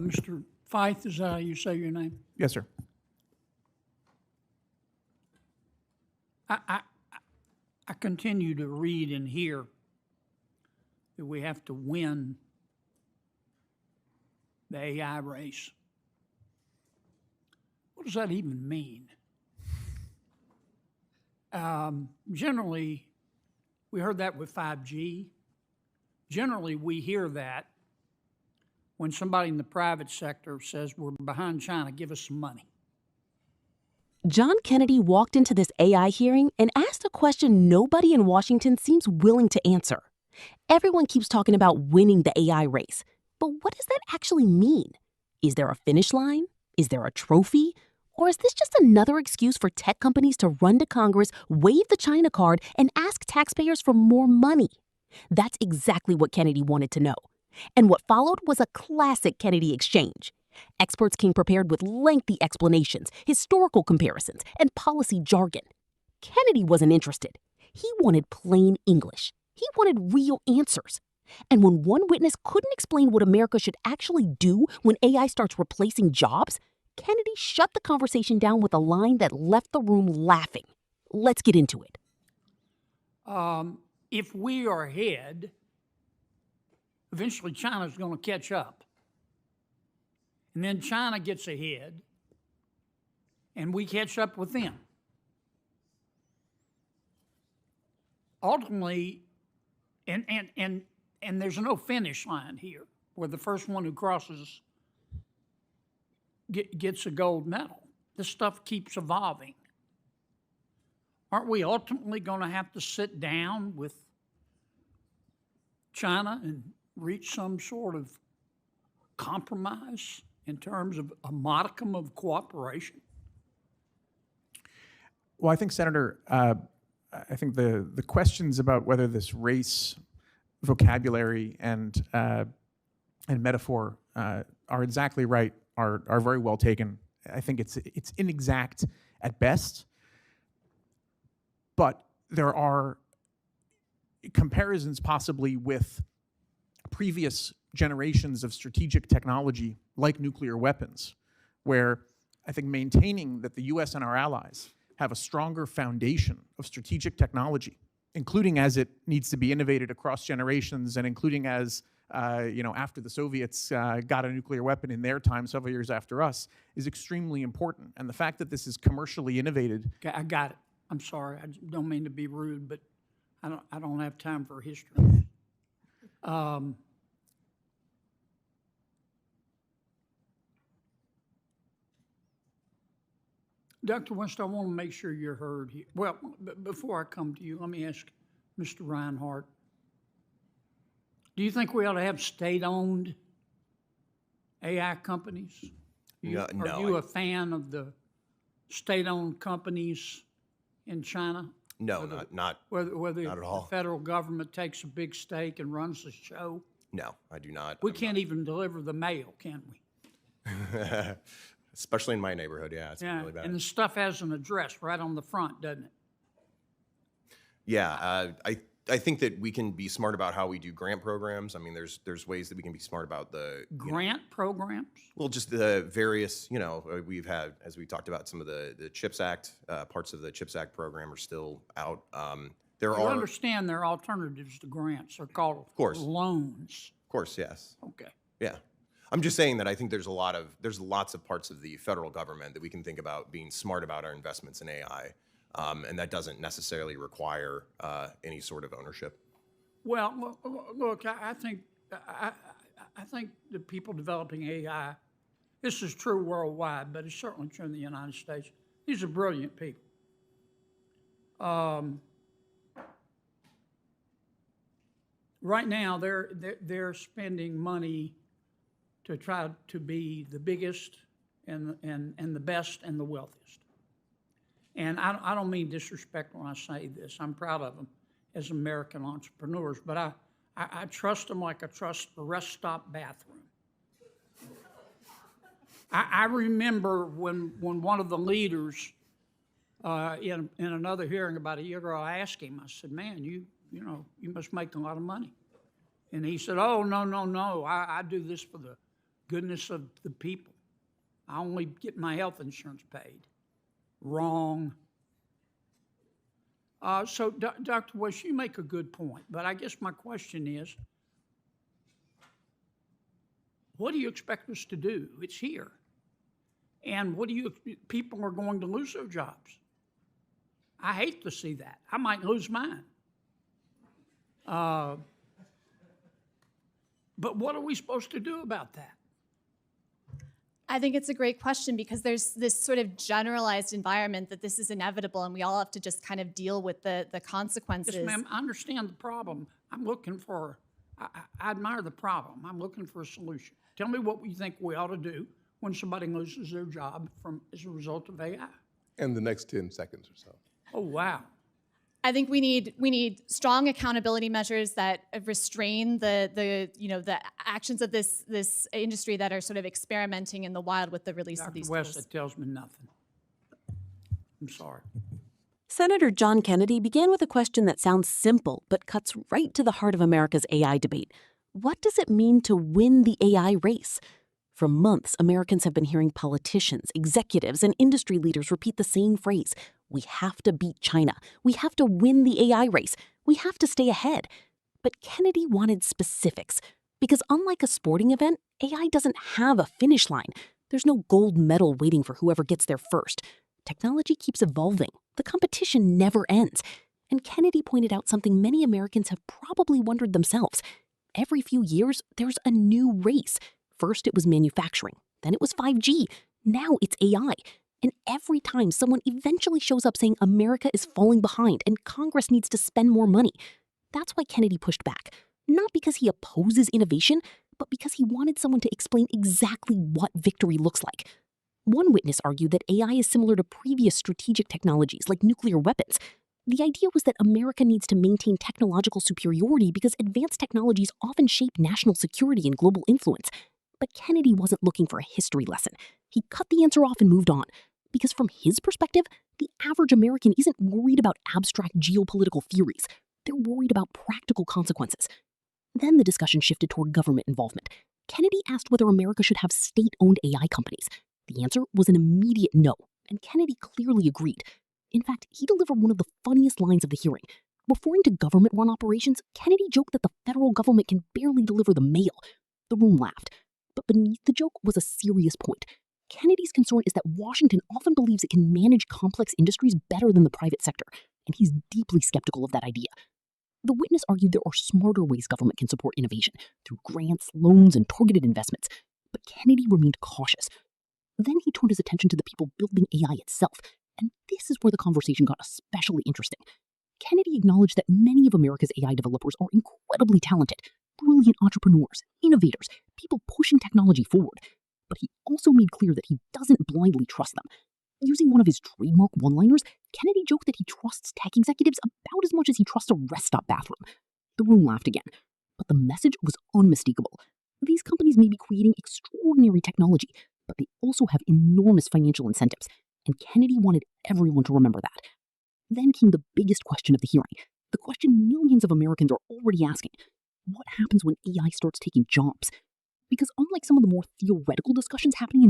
Mr. Fife, is that how you say your name? Yes, sir. I continue to read and hear that we have to win the AI race. What does that even mean? Generally, we heard that with 5G. Generally, we hear that when somebody in the private sector says, we're behind China, give us some money. John Kennedy walked into this AI hearing and asked a question nobody in Washington seems willing to answer. Everyone keeps talking about winning the AI race, but what does that actually mean? Is there a finish line? Is there a trophy? Or is this just another excuse for tech companies to run to Congress, wave the China card, and ask taxpayers for more money? That's exactly what Kennedy wanted to know. And what followed was a classic Kennedy exchange. Experts came prepared with lengthy explanations, historical comparisons, and policy jargon. Kennedy wasn't interested. He wanted plain English. He wanted real answers. And when one witness couldn't explain what America should actually do when AI starts replacing jobs, Kennedy shut the conversation down with a line that left the room laughing. Let's get into it. If we are ahead, eventually China's going to catch up. And then China gets ahead, and we catch up with them. Ultimately, and there's no finish line here where the first one who crosses gets a gold medal. This stuff keeps evolving. Aren't we ultimately going to have to sit down with China and reach some sort of compromise in terms of a modicum of cooperation? Well, I think, Senator, I think the questions about whether this race vocabulary and metaphor are exactly right are very well taken. I think it's inexact at best, but there are comparisons possibly with previous generations of strategic technology like nuclear weapons, where I think maintaining that the US and our allies have a stronger foundation of strategic technology, including as it needs to be innovated across generations and including as, after the Soviets got a nuclear weapon in their time, several years after us, is extremely important. And the fact that this is commercially innovated. Okay, I got it. I'm sorry. I don't mean to be rude, but I don't have time for history. Dr. Winston, I want to make sure you're heard here. Well, before I come to you, let me ask Mr. Reinhardt. Do you think we ought to have state-owned AI companies? No. Are you a fan of the state-owned companies in China? No, not Whether not at all. the federal government takes a big stake and runs the show? No, I do not. We can't even deliver the mail, can we? Especially in my neighborhood, yeah, it's really bad. And the stuff has an address right on the front, doesn't it? Yeah, I think that we can be smart about how we do grant programs. I mean, there's ways that we can be smart about the grant programs. Well, just the various, we've had, as we talked about, some of the CHIPS Act, parts of the CHIPS Act program are still out. I understand there are alternatives to grants. They're called loans. Of course, yes. Okay. Yeah. I'm just saying that I think there's lots of parts of the federal government that we can think about being smart about our investments in AI, and that doesn't necessarily require any sort of ownership. Well, look, I think the people developing AI, this is true worldwide, but it's certainly true in the United States. These are brilliant people. Right now, they're spending money to try to be the biggest and the best and the wealthiest. And I don't mean disrespect when I say this. I'm proud of them as American entrepreneurs, but I trust them like I trust a rest stop bathroom. I remember when one of the leaders in another hearing about a year ago, I asked him, I said, man, you must make a lot of money. And he said, oh, no, I do this for the goodness of the people. I only get my health insurance paid. Wrong. So, Dr. West, you make a good point, but I guess my question is, what do you expect us to do? It's here. And people are going to lose their jobs. I hate to see that. I might lose mine. But what are we supposed to do about that? I think it's a great question because there's this sort of generalized environment that this is inevitable and we all have to just kind of deal with the consequences. Yes, ma'am, I understand the problem. I admire the problem. I'm looking for a solution. Tell me what you think we ought to do when somebody loses their job as a result of AI. In the next 10 seconds or so. Oh, wow. I think we need strong accountability measures that restrain the actions of this industry that are sort of experimenting in the wild with the release of these Dr. West, tools. that tells me nothing. I'm sorry. Senator John Kennedy began with a question that sounds simple but cuts right to the heart of America's AI debate. What does it mean to win the AI race? For months, Americans have been hearing politicians, executives, and industry leaders repeat the same phrase. We have to beat China. We have to win the AI race. We have to stay ahead. But Kennedy wanted specifics, because unlike a sporting event, AI doesn't have a finish line. There's no gold medal waiting for whoever gets there first. Technology keeps evolving. The competition never ends. And Kennedy pointed out something many Americans have probably wondered themselves. Every few years, there's a new race. First, it was manufacturing. Then it was 5G. Now it's AI. And every time someone eventually shows up saying America is falling behind and Congress needs to spend more money. That's why Kennedy pushed back. Not because he opposes innovation, but because he wanted someone to explain exactly what victory looks like. One witness argued that AI is similar to previous strategic technologies like nuclear weapons. The idea was that America needs to maintain technological superiority because advanced technologies often shape national security and global influence. But Kennedy wasn't looking for a history lesson. He cut the answer off and moved on. Because from his perspective, the average American isn't worried about abstract geopolitical theories. They're worried about practical consequences. Then the discussion shifted toward government involvement. Kennedy asked whether America should have state-owned AI companies. The answer was an immediate no, and Kennedy clearly agreed. In fact, he delivered one of the funniest lines of the hearing. Referring to government-run operations, Kennedy joked that the federal government can barely deliver the mail. The room laughed. But beneath the joke was a serious point. Kennedy's concern is that Washington often believes it can manage complex industries better than the private sector, and he's deeply skeptical of that idea. The witness argued there are smarter ways government can support innovation, through grants, loans, and targeted investments, but Kennedy remained cautious. Then he turned his attention to the people building AI itself, and this is where the conversation got especially interesting. Kennedy acknowledged that many of America's AI developers are incredibly talented, brilliant entrepreneurs, innovators, people pushing technology forward. But he also made clear that he doesn't blindly trust them. Using one of his trademark one-liners, Kennedy joked that he trusts tech executives about as much as he trusts a rest stop bathroom. The room laughed again, but the message was unmistakable. These companies may be creating extraordinary technology, but they also have enormous financial incentives, and Kennedy wanted everyone to remember that. Then came the biggest question of the hearing, the question millions of Americans are already asking. What happens when AI starts taking jobs? Because unlike some of the more theoretical discussions happening in